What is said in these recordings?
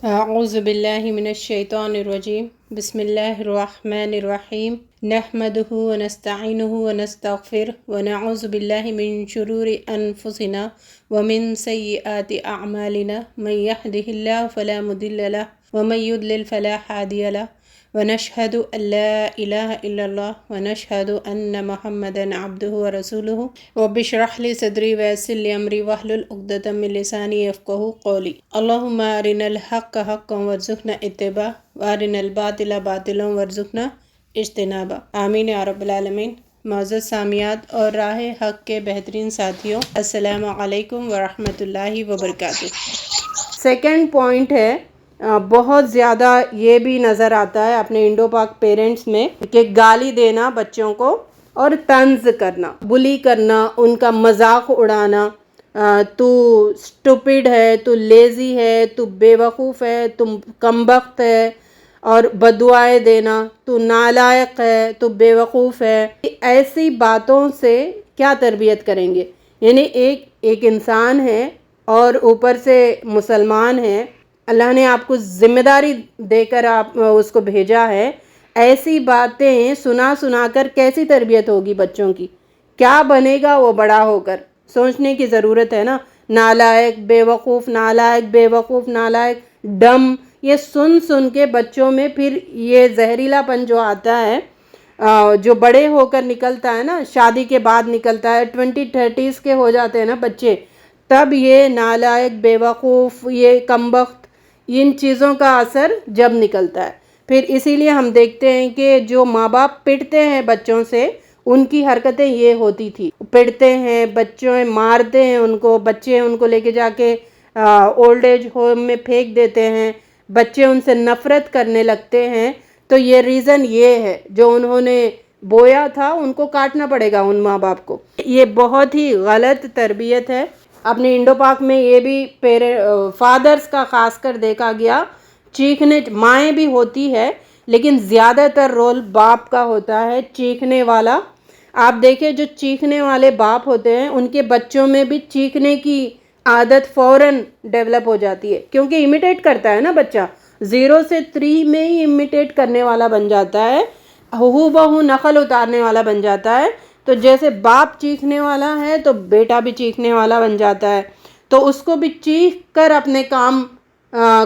اعوذ باللہ من الشیطان الرجیم بسم اللہ الرحمن الرحیم نحمدہ ونستعینہ ونستغفرہ ونعوذ باللہ من شرور انفسنا ومن سیئات اعمالنا من یہدہ اللہ فلا مضل لہ ومن یضلل فلا ہادی لہ ونشہد ان لا الہ الا اللہ ونشہد ان محمدا عبدہ ورسولہ رب اشرح لی صدری ویسر لی امری واحلل عقدۃ من لسانی یفقہوا قولی اللہم ارنا الحق حقا وارزقنا اتباعہ وارنا الباطل باطلا وارزقنا اجتنابہ آمین یا رب العالمین۔ معزز سامعات اور راہ حق کے بہترین ساتھیوں، السلام علیکم ورحمۃ اللہ وبرکاتہ۔ سیکنڈ پوائنٹ ہے، بہت زیادہ یہ بھی نظر آتا ہے اپنے انڈو پاک پیرنٹس میں کہ گالی دینا بچوں کو اور طنز کرنا، بلی کرنا، ان کا مذاق اڑانا، تو اسٹوپڈ ہے، تو لیزی ہے، تو بے وقوف ہے، تم کمبخت ہے، اور بددعائیں دینا، تو نالائق ہے، تو بے وقوف ہے۔ ایسی باتوں سے کیا تربیت کریں گے؟ یعنی ایک انسان ہے اور اوپر سے مسلمان ہے، اللہ نے آپ کو ذمہ داری دے کر آپ اس کو بھیجا ہے، ایسی باتیں سنا کر کیسی تربیت ہوگی بچوں کی؟ کیا بنے گا وہ بڑا ہو کر؟ سوچنے کی ضرورت ہے نا۔ نالائق، بے وقوف، نالائق، بے وقوف، نالائق، ڈم، یہ سن کے بچوں میں پھر یہ زہریلا پن جو آتا ہے، جو بڑے ہو کر نکلتا ہے نا، شادی کے بعد نکلتا ہے، 20-30s کے ہو جاتے ہیں نا بچے، تب یہ نالائق، بے وقوف، یہ کمبخت، ان چیزوں کا اثر جب نکلتا ہے۔ پھر اسی لیے ہم دیکھتے ہیں کہ جو ماں باپ پڑھتے ہیں بچوں سے، ان کی حرکتیں یہ ہوتی تھی، پڑھتے ہیں بچوں، مارتے ہیں ان کو، بچے ان کو لے کے جا کے اولڈ ایج ہوم میں پھینک دیتے ہیں، بچے ان سے نفرت کرنے لگتے ہیں۔ تو یہ ریزن یہ ہے، جو انہوں نے بویا تھا ان کو کاٹنا پڑے گا ان ماں باپ کو۔ یہ بہت ہی غلط تربیت ہے۔ اپنے انڈو پاک میں یہ بھی فادرز کا خاص کر دیکھا گیا، چیخنے، مائیں بھی ہوتی ہے لیکن زیادہ تر رول باپ کا ہوتا ہے، چیخنے والا۔ آپ دیکھیں جو چیخنے والے باپ ہوتے ہیں ان کے بچوں میں بھی چیخنے کی عادت فوراً ڈیولپ ہو جاتی ہے، کیونکہ امیٹیٹ کرتا ہے نا بچہ، 0 سے 3 میں ہی امیٹیٹ کرنے والا بن جاتا ہے، ہو بہو نقل اتارنے والا بن جاتا ہے۔ تو جیسے باپ چیخنے والا ہے تو بیٹا بھی چیخنے والا بن جاتا ہے، تو اس کو بھی چیخ کر اپنے کام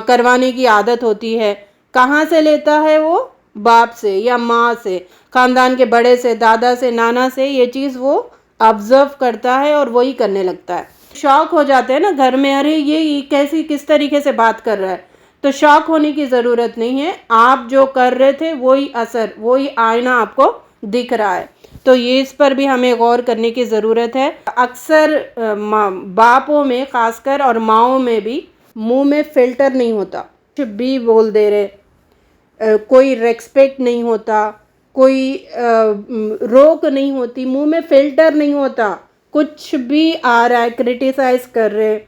کروانے کی عادت ہوتی ہے۔ کہاں سے لیتا ہے وہ؟ باپ سے یا ماں سے، خاندان کے بڑے سے، دادا سے، نانا سے، یہ چیز وہ آبزرو کرتا ہے اور وہی کرنے لگتا ہے۔ شوق ہو جاتے ہیں نا گھر میں، ارے یہ کس طریقے سے بات کر رہا ہے، تو شوق ہونے کی ضرورت نہیں ہے، آپ جو کر رہے تھے وہی اثر، وہی آئینہ آپ کو دکھ رہا ہے۔ تو یہ اس پر بھی ہمیں غور کرنے کی ضرورت ہے۔ اکثر باپوں میں خاص کر اور ماؤں میں بھی منہ میں فلٹر نہیں ہوتا، کچھ بھی بول دے رہے، کوئی ریسپیکٹ نہیں ہوتا، کوئی روک نہیں ہوتی، منہ میں فلٹر نہیں ہوتا، کچھ بھی آ رہا ہے کرٹیسائز کر رہے،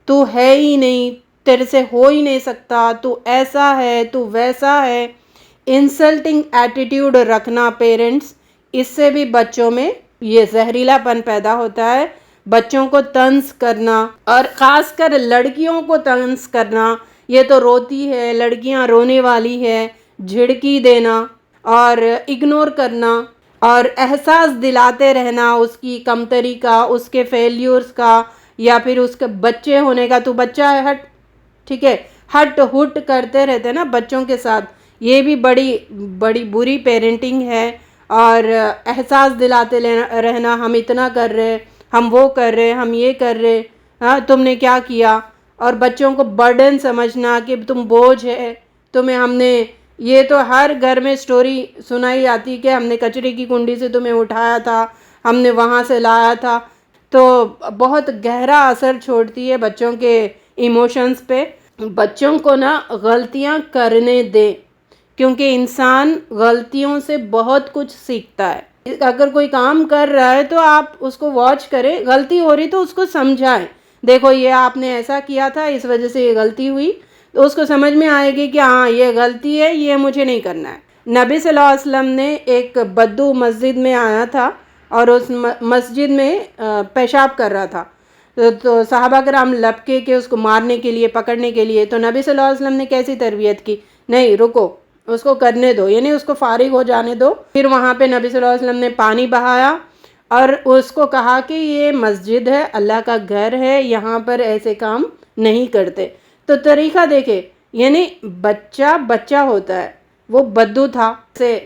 تو ہے ہی نہیں، تیرے سے ہو ہی نہیں سکتا، تو ایسا ہے، تو ویسا ہے، انسلٹنگ ایٹیٹیوڈ رکھنا پیرنٹس، اس سے بھی بچوں میں یہ زہریلا پن پیدا ہوتا ہے۔ بچوں کو طنز کرنا، اور خاص کر لڑکیوں کو طنز کرنا، یہ تو روتی ہے، لڑکیاں رونے والی ہے، جھڑکی دینا اور اگنور کرنا اور احساس دلاتے رہنا اس کی کمتری کا، اس کے فیلیورز کا، یا پھر اس کے بچے ہونے کا، تو بچہ ہے ہٹ، ٹھیک ہے، ہٹ ہٹ کرتے رہتے ہیں نا بچوں کے ساتھ، یہ بھی بڑی بری پیرنٹنگ ہے۔ اور احساس دلاتے رہنا، ہم اتنا کر رہے، ہم وہ کر رہے، ہم یہ کر رہے، ہاں تم نے کیا کیا، اور بچوں کو برڈن سمجھنا کہ تم بوجھ ہے تمہیں، ہم نے یہ تو ہر گھر میں سٹوری سنائی جاتی کہ ہم نے کچرے کی کنڈی سے تمہیں اٹھایا تھا، ہم نے وہاں سے لایا تھا، تو بہت گہرا اثر چھوڑتی ہے بچوں کے ایموشنز پہ۔ بچوں کو نا غلطیاں کرنے دیں، کیونکہ انسان غلطیوں سے بہت کچھ سیکھتا ہے۔ اگر کوئی کام کر رہا ہے تو آپ اس کو واچ کریں، غلطی ہو رہی تو اس کو سمجھائیں، دیکھو یہ آپ نے ایسا کیا تھا، اس وجہ سے یہ غلطی ہوئی، تو اس کو سمجھ میں آئے گی کہ ہاں یہ غلطی ہے، یہ مجھے نہیں کرنا ہے۔ نبی صلی اللہ علیہ وسلم نے ایک بدو مسجد میں آیا تھا اور اس مسجد میں پیشاب کر رہا تھا، تو صحابہ کرام لپکے کہ اس کو مارنے کے لیے، پکڑنے کے لیے، تو نبی صلی اللہ علیہ وسلم نے کیسی تربیت کی؟ نہیں، رکو، اس کو کرنے دو، یعنی اس کو فارغ ہو جانے دو۔ پھر وہاں پہ نبی صلی اللہ علیہ وسلم نے پانی بہایا اور اس کو کہا کہ یہ مسجد ہے، اللہ کا گھر ہے، یہاں پر ایسے کام نہیں کرتے۔ تو طریقہ دیکھے، یعنی بچہ بچہ ہوتا ہے، وہ بدو تھا،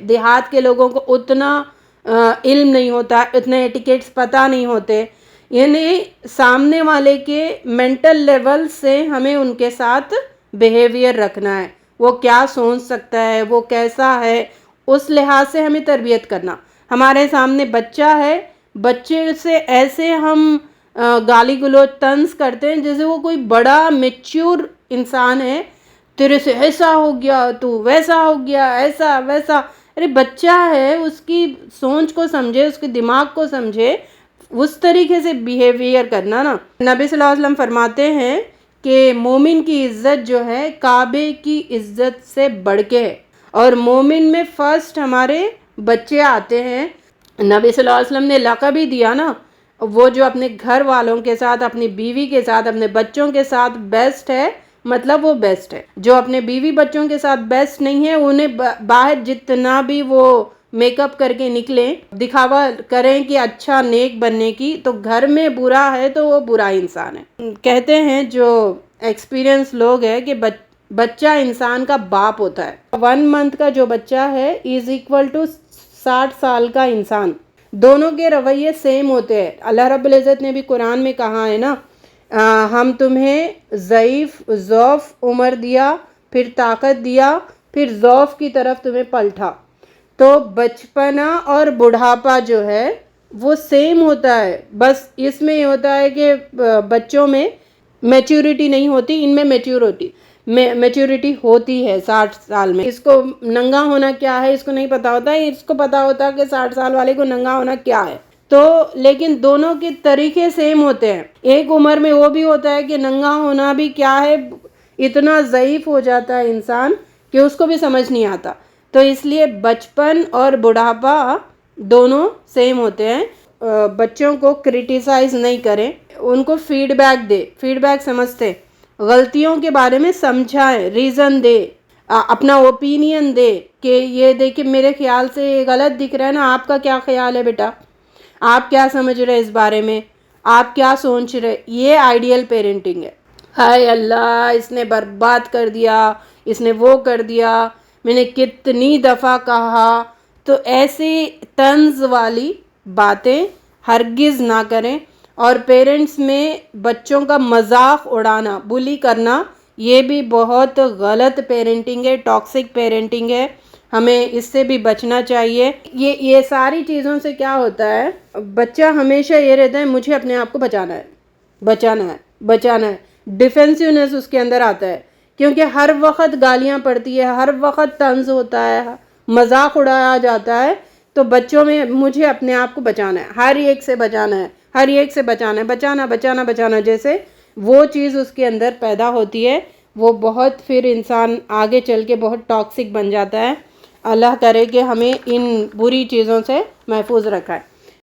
دیہات کے لوگوں کو اتنا علم نہیں ہوتا، اتنے ایٹیکیٹس پتہ نہیں ہوتے، یعنی سامنے والے کے مینٹل لیول سے ہمیں ان کے ساتھ بیہیویئر رکھنا ہے، وہ کیا سوچ سکتا ہے، وہ کیسا ہے، اس لحاظ سے ہمیں تربیت کرنا۔ ہمارے سامنے بچہ ہے، بچے سے ایسے ہم گالی گلوچ طنز کرتے ہیں جیسے وہ کوئی بڑا میچور انسان ہے، تیرے سے ایسا ہو گیا، تو ویسا ہو گیا، ایسا ویسا۔ ارے بچہ ہے، اس کی سوچ کو سمجھے، اس کے دماغ کو سمجھے، اس طریقے سے بیہیویئر کرنا نا۔ نبی صلی اللہ علیہ وسلم فرماتے ہیں کہ مومن کی عزت جو ہے کعبے کی عزت سے بڑھ کے ہے، اور مومن میں فرسٹ ہمارے بچے آتے ہیں۔ نبی صلی اللہ علیہ وسلم نے لقب ہی دیا نا، وہ جو اپنے گھر والوں کے ساتھ، اپنی بیوی کے ساتھ، اپنے بچوں کے ساتھ بیسٹ ہے، مطلب وہ بیسٹ ہے۔ جو اپنے بیوی بچوں کے ساتھ بیسٹ نہیں ہے، انہیں باہر جتنا بھی وہ میک اپ کر کے نکلیں، دکھاوا کریں کہ اچھا نیک بننے کی، تو گھر میں برا ہے تو وہ برا انسان ہے۔ کہتے ہیں جو ایکسپیرینس لوگ ہے کہ بچہ انسان کا باپ ہوتا ہے۔ 1 month کا جو بچہ ہے از ایکول ٹو 60 سال کا انسان۔ دونوں کے رویے سیم ہوتے ہیں۔ اللہ رب العزت نے بھی قرآن میں کہا ہے نا، ہم تمہیں ضعف عمر دیا، پھر طاقت دیا، پھر ضعف کی طرف تمہیں پلٹا۔ تو بچپنا اور بڑھاپا جو ہے وہ سیم ہوتا ہے، بس اس میں یہ ہوتا ہے کہ بچوں میں میچورٹی نہیں ہوتی، ان میں میچورٹی ہوتی ہے 60 سال میں۔ اس کو ننگا ہونا کیا ہے اس کو نہیں پتا ہوتا ہے، اس کو پتا ہوتا ہے کہ 60 سال والے کو ننگا ہونا کیا ہے۔ تو لیکن دونوں کے طریقے سیم ہوتے ہیں۔ ایک عمر میں وہ بھی ہوتا ہے کہ ننگا ہونا بھی کیا ہے، اتنا ضعیف ہو جاتا ہے انسان کہ اس کو بھی سمجھ نہیں آتا۔ تو اس لیے بچپن اور بڑھاپا دونوں سیم ہوتے ہیں۔ بچوں کو کرٹیسائز نہیں کریں، ان کو فیڈ بیک دے، فیڈ بیک سمجھتے، غلطیوں کے بارے میں سمجھائیں، ریزن دے، اپنا اوپینین دے کہ یہ دیکھیں میرے خیال سے یہ غلط دکھ رہا ہے نا، آپ کا کیا خیال ہے بیٹا، آپ کیا سمجھ رہے اس بارے میں، آپ کیا سوچ رہے۔ یہ آئیڈیل پیرنٹنگ ہے۔ ہائے اللہ، اس نے برباد کر دیا، اس نے وہ کر دیا، میں نے کتنی دفعہ کہا۔ تو ایسی طنز والی باتیں ہرگز نہ کریں۔ اور پیرنٹس میں بچوں کا مذاق اڑانا، بلی کرنا، یہ بھی بہت غلط پیرنٹنگ ہے، ٹاکسک پیرنٹنگ ہے، ہمیں اس سے بھی بچنا چاہیے۔ یہ ساری چیزوں سے کیا ہوتا ہے، بچہ ہمیشہ یہ رہتا ہے مجھے اپنے آپ کو بچانا ہے، ڈیفینسونیس اس کے اندر آتا ہے، کیونکہ ہر وقت گالیاں پڑتی ہے، ہر وقت طنز ہوتا ہے، مذاق اڑایا جاتا ہے، تو بچوں میں مجھے اپنے آپ کو بچانا ہے، ہر ایک سے بچانا ہے، ہر ایک سے بچانا ہے، بچانا، جیسے وہ چیز اس کے اندر پیدا ہوتی ہے، وہ بہت پھر انسان آگے چل کے بہت ٹاکسک بن جاتا ہے۔ اللہ کرے کہ ہمیں ان بری چیزوں سے محفوظ رکھائے۔